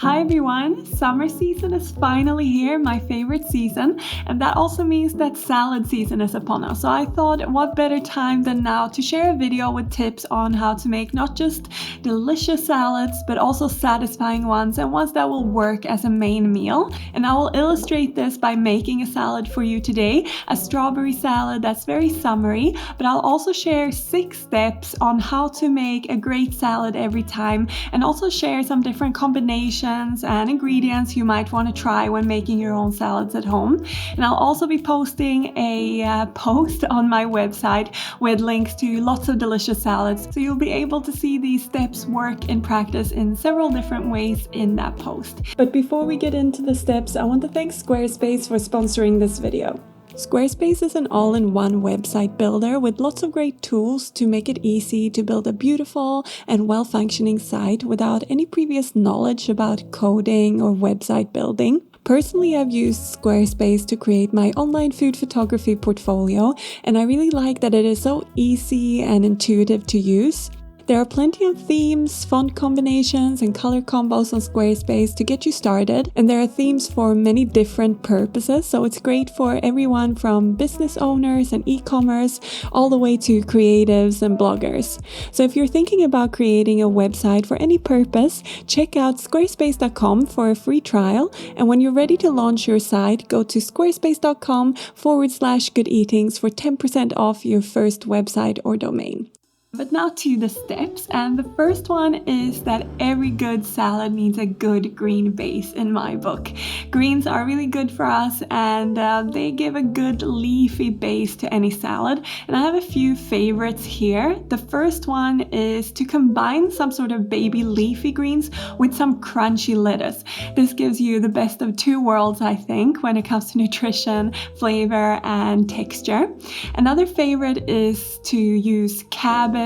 Hi everyone! Summer season is finally here, my favorite season, and that also means that salad season is upon us. So I thought what better time than now to share a video with tips on how to make not just delicious salads, but also satisfying ones and ones that will work as a main meal. And I will illustrate this by making a salad for you today, a strawberry salad that's very summery, but I'll also share 6 steps on how to make a great salad every time, and also share some different combinations and ingredients you might want to try when making your own salads at home. And I'll also be posting a post on my website with links to lots of delicious salads, so you'll be able to see these steps work in practice in several different ways in that post. But before we get into the steps, I want to thank Squarespace for sponsoring this video. Squarespace is an all-in-one website builder with lots of great tools to make it easy to build a beautiful and well-functioning site without any previous knowledge about coding or website building. Personally, I've used Squarespace to create my online food photography portfolio, and I really like that it is so easy and intuitive to use. There are plenty of themes, font combinations, and color combos on Squarespace to get you started, and there are themes for many different purposes, so it's great for everyone from business owners and e-commerce all the way to creatives and bloggers. So if you're thinking about creating a website for any purpose, check out squarespace.com for a free trial, and when you're ready to launch your site, go to squarespace.com/goodeatings for 10% off your first website or domain. But now to the steps, and the first one is that every good salad needs a good green base in my book. Greens are really good for us, and they give a good leafy base to any salad, and I have a few favorites here. The first one is to combine some sort of baby leafy greens with some crunchy lettuce. This gives you the best of 2 worlds, I think, when it comes to nutrition, flavor, and texture. Another favorite is to use cabbage,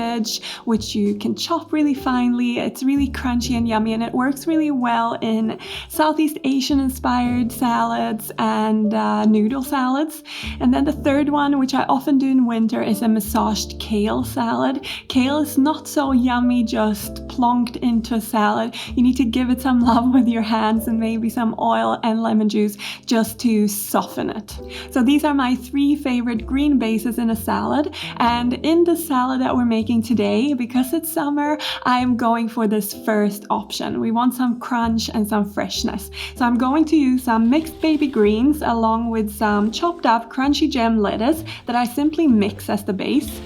which you can chop really finely. It's really crunchy and yummy, and it works really well in Southeast Asian inspired salads and noodle salads. And then the third one, which I often do in winter, is a massaged kale salad. Kale is not so yummy just plonked into a salad. You need to give it some love with your hands and maybe some oil and lemon juice just to soften it. So these are my 3 favorite green bases in a salad, and in the salad that we're making today, because it's summer, I'm going for this first option. We want some crunch and some freshness. So I'm going to use some mixed baby greens along with some chopped up crunchy gem lettuce that I simply mix as the base.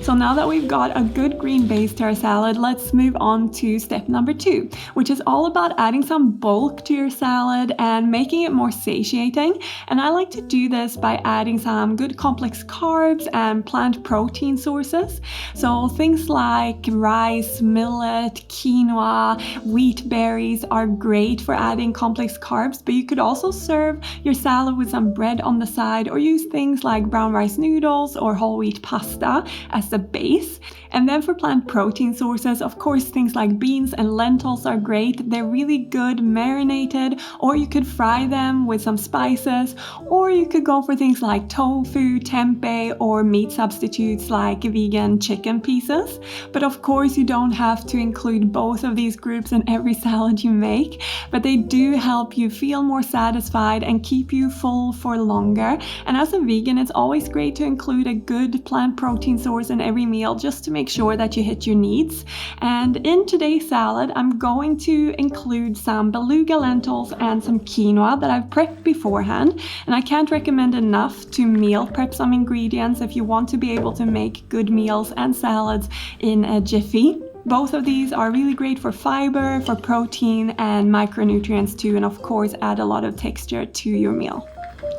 So now that we've got a good green base to our salad, let's move on to step number 2, which is all about adding some bulk to your salad and making it more satiating. And I like to do this by adding some good complex carbs and plant protein sources. So things like rice, millet, quinoa, wheat berries are great for adding complex carbs, but you could also serve your salad with some bread on the side, or use things like brown rice noodles or whole wheat pasta as the base. And then for plant protein sources, of course, things like beans and lentils are great. They're really good marinated, or you could fry them with some spices, or you could go for things like tofu, tempeh, or meat substitutes like vegan chicken pieces. But of course, you don't have to include both of these groups in every salad you make, but they do help you feel more satisfied and keep you full for longer. And as a vegan, it's always great to include a good plant protein source in every meal, just to make sure that you hit your needs. And in today's salad, I'm going to include some beluga lentils and some quinoa that I've prepped beforehand. And I can't recommend enough to meal prep some ingredients if you want to be able to make good meals and salads in a jiffy. Both of these are really great for fiber, for protein, and micronutrients too, and of course add a lot of texture to your meal.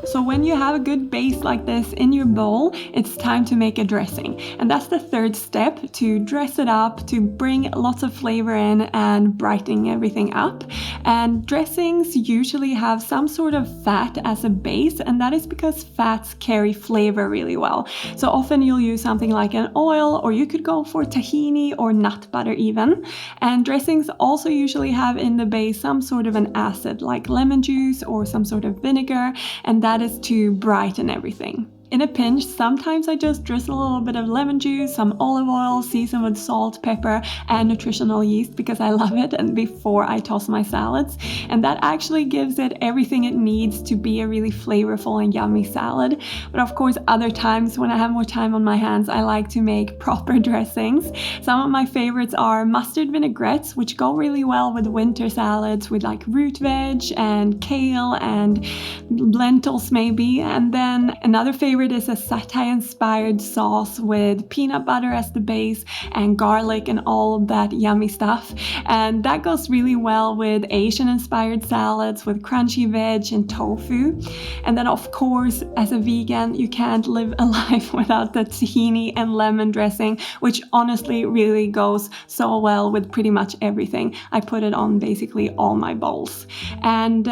So when you have a good base like this in your bowl, it's time to make a dressing. And that's the third step, to dress it up, to bring lots of flavor in and brightening everything up. And dressings usually have some sort of fat as a base, and that is because fats carry flavor really well. So often you'll use something like an oil, or you could go for tahini or nut butter even. And dressings also usually have in the base some sort of an acid like lemon juice or some sort of vinegar, and that is to brighten everything. In a pinch, sometimes I just drizzle a little bit of lemon juice, some olive oil, seasoned with salt, pepper, and nutritional yeast because I love it, and before I toss my salads. And that actually gives it everything it needs to be a really flavorful and yummy salad. But of course, other times when I have more time on my hands, I like to make proper dressings. Some of my favorites are mustard vinaigrettes, which go really well with winter salads with like root veg and kale and lentils maybe. And then another favorite is a satay-inspired sauce with peanut butter as the base and garlic and all of that yummy stuff. And that goes really well with Asian-inspired salads with crunchy veg and tofu. And then of course, as a vegan, you can't live a life without the tahini and lemon dressing, which honestly really goes so well with pretty much everything. I put it on basically all my bowls. And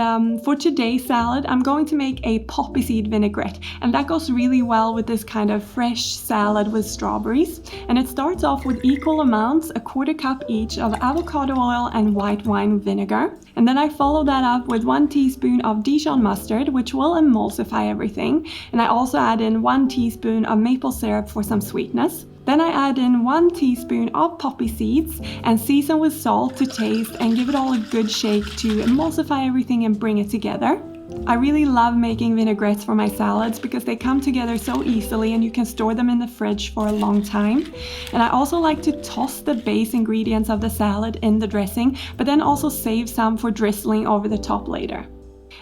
for today's salad, I'm going to make a poppy seed vinaigrette, and that goes really well with this kind of fresh salad with strawberries. And it starts off with equal amounts, a 1/4 cup each of avocado oil and white wine vinegar. And then I follow that up with 1 teaspoon of Dijon mustard, which will emulsify everything. And I also add in 1 teaspoon of maple syrup for some sweetness. Then I add in 1 teaspoon of poppy seeds and season with salt to taste and give it all a good shake to emulsify everything and bring it together. I really love making vinaigrettes for my salads because they come together so easily and you can store them in the fridge for a long time. And I also like to toss the base ingredients of the salad in the dressing, but then also save some for drizzling over the top later.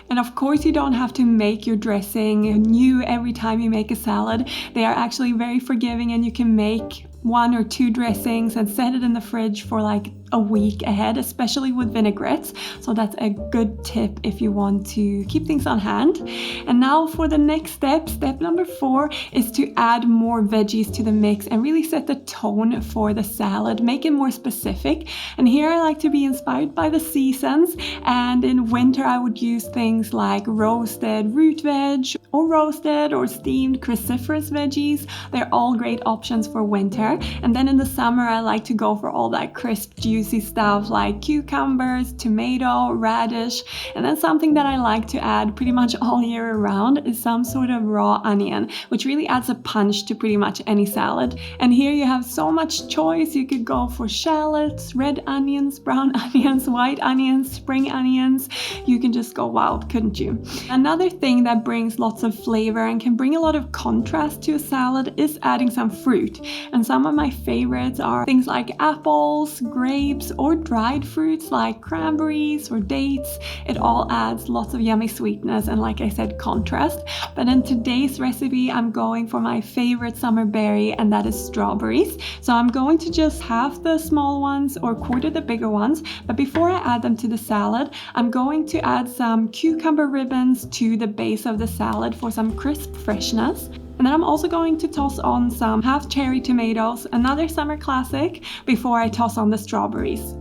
And of course, you don't have to make your dressing new every time you make a salad. They are actually very forgiving, and you can make 1 or 2 dressings and set it in the fridge for like a week ahead, especially with vinaigrettes. So that's a good tip if you want to keep things on hand. And now for the next step, step number 4 is to add more veggies to the mix and really set the tone for the salad, make it more specific. And here I like to be inspired by the seasons, and in winter I would use things like roasted root veg or roasted or steamed cruciferous veggies. They're all great options for winter. And then in the summer I like to go for all that crisp, juicy stuff like cucumbers, tomato, radish. And then something that I like to add pretty much all year around is some sort of raw onion, which really adds a punch to pretty much any salad. And here you have so much choice. You could go for shallots, red onions, brown onions, white onions, spring onions. You can just go wild, couldn't you? Another thing that brings lots of flavor and can bring a lot of contrast to a salad is adding some fruit. And some of my favorites are things like apples, grapes, or dried fruits like cranberries or dates. It all adds lots of yummy sweetness and, like I said, contrast. But in today's recipe, I'm going for my favorite summer berry, and that is strawberries. So I'm going to just half the small ones or 1/4 the bigger ones. But before I add them to the salad, I'm going to add some cucumber ribbons to the base of the salad for some crisp freshness. And then I'm also going to toss on some half cherry tomatoes, another summer classic, before I toss on the strawberries.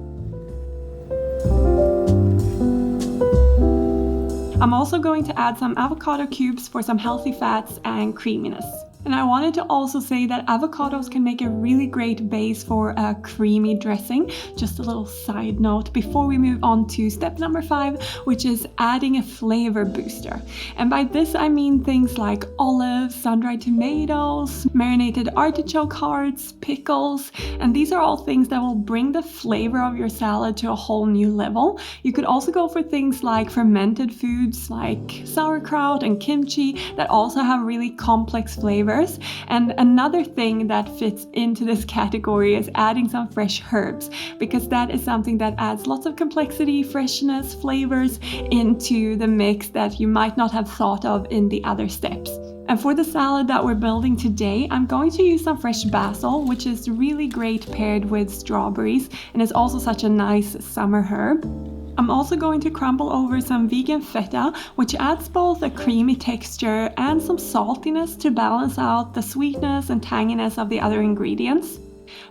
I'm also going to add some avocado cubes for some healthy fats and creaminess. And I wanted to also say that avocados can make a really great base for a creamy dressing. Just a little side note before we move on to step number 5, which is adding a flavor booster. And by this I mean things like olives, sun-dried tomatoes, marinated artichoke hearts, pickles, and these are all things that will bring the flavor of your salad to a whole new level. You could also go for things like fermented foods like sauerkraut and kimchi that also have really complex flavors. And another thing that fits into this category is adding some fresh herbs, because that is something that adds lots of complexity, freshness, flavors into the mix that you might not have thought of in the other steps. And for the salad that we're building today, I'm going to use some fresh basil, which is really great paired with strawberries and is also such a nice summer herb. I'm also going to crumble over some vegan feta, which adds both a creamy texture and some saltiness to balance out the sweetness and tanginess of the other ingredients.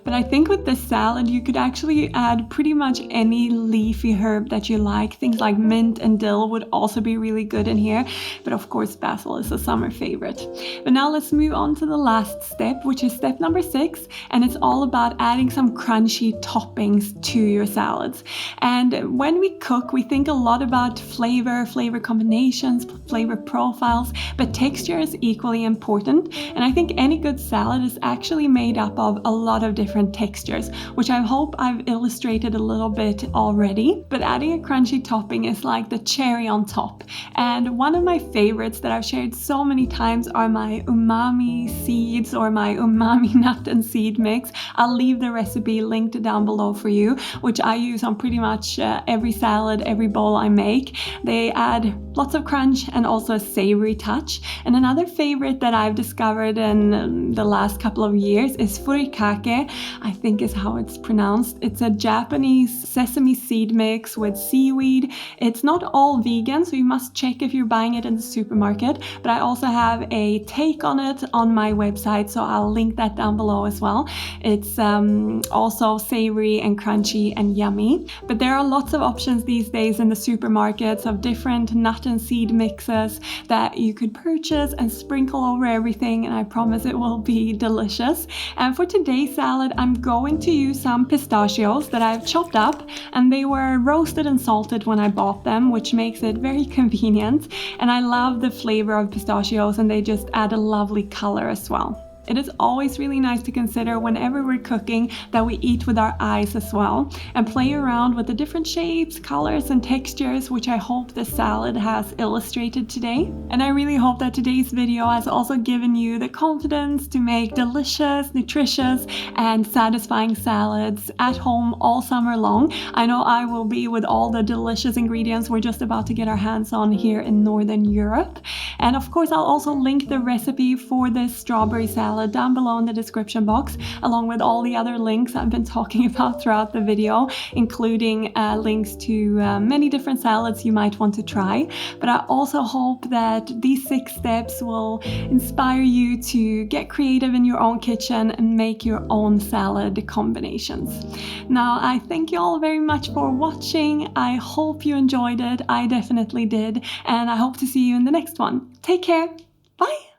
But I think with this salad, you could actually add pretty much any leafy herb that you like. Things like mint and dill would also be really good in here. But of course, basil is a summer favorite. But now let's move on to the last step, which is step number 6. And it's all about adding some crunchy toppings to your salads. And when we cook, we think a lot about flavor combinations, flavor profiles, but texture is equally important. And I think any good salad is actually made up of a lot of different textures, which I hope I've illustrated a little bit already. But adding a crunchy topping is like the cherry on top. And one of my favorites that I've shared so many times are my umami seeds or my umami nut and seed mix. I'll leave the recipe linked down below for you, which I use on pretty much every salad, every bowl I make. They add lots of crunch and also a savory touch. And another favorite that I've discovered in the last couple of years is furikake, I think is how it's pronounced. It's a Japanese sesame seed mix with seaweed. It's not all vegan, so you must check if you're buying it in the supermarket, but I also have a take on it on my website, so I'll link that down below as well. It's also savory and crunchy and yummy. But there are lots of options these days in the supermarkets of different nut and seed mixes that you could purchase and sprinkle over everything, and I promise it will be delicious. And for today's salad, I'm going to use some pistachios that I've chopped up, and they were roasted and salted when I bought them, which makes it very convenient. And I love the flavor of pistachios, and they just add a lovely color as well. It is always really nice to consider whenever we're cooking that we eat with our eyes as well and play around with the different shapes, colors and textures, which I hope the salad has illustrated today. And I really hope that today's video has also given you the confidence to make delicious, nutritious and satisfying salads at home all summer long. I know I will be with all the delicious ingredients we're just about to get our hands on here in Northern Europe. And of course, I'll also link the recipe for this strawberry salad down below in the description box, along with all the other links I've been talking about throughout the video, including links to many different salads you might want to try. But I also hope that these 6 steps will inspire you to get creative in your own kitchen and make your own salad combinations. Now, I thank you all very much for watching. I hope you enjoyed it. I definitely did. And I hope to see you in the next one. Take care. Bye.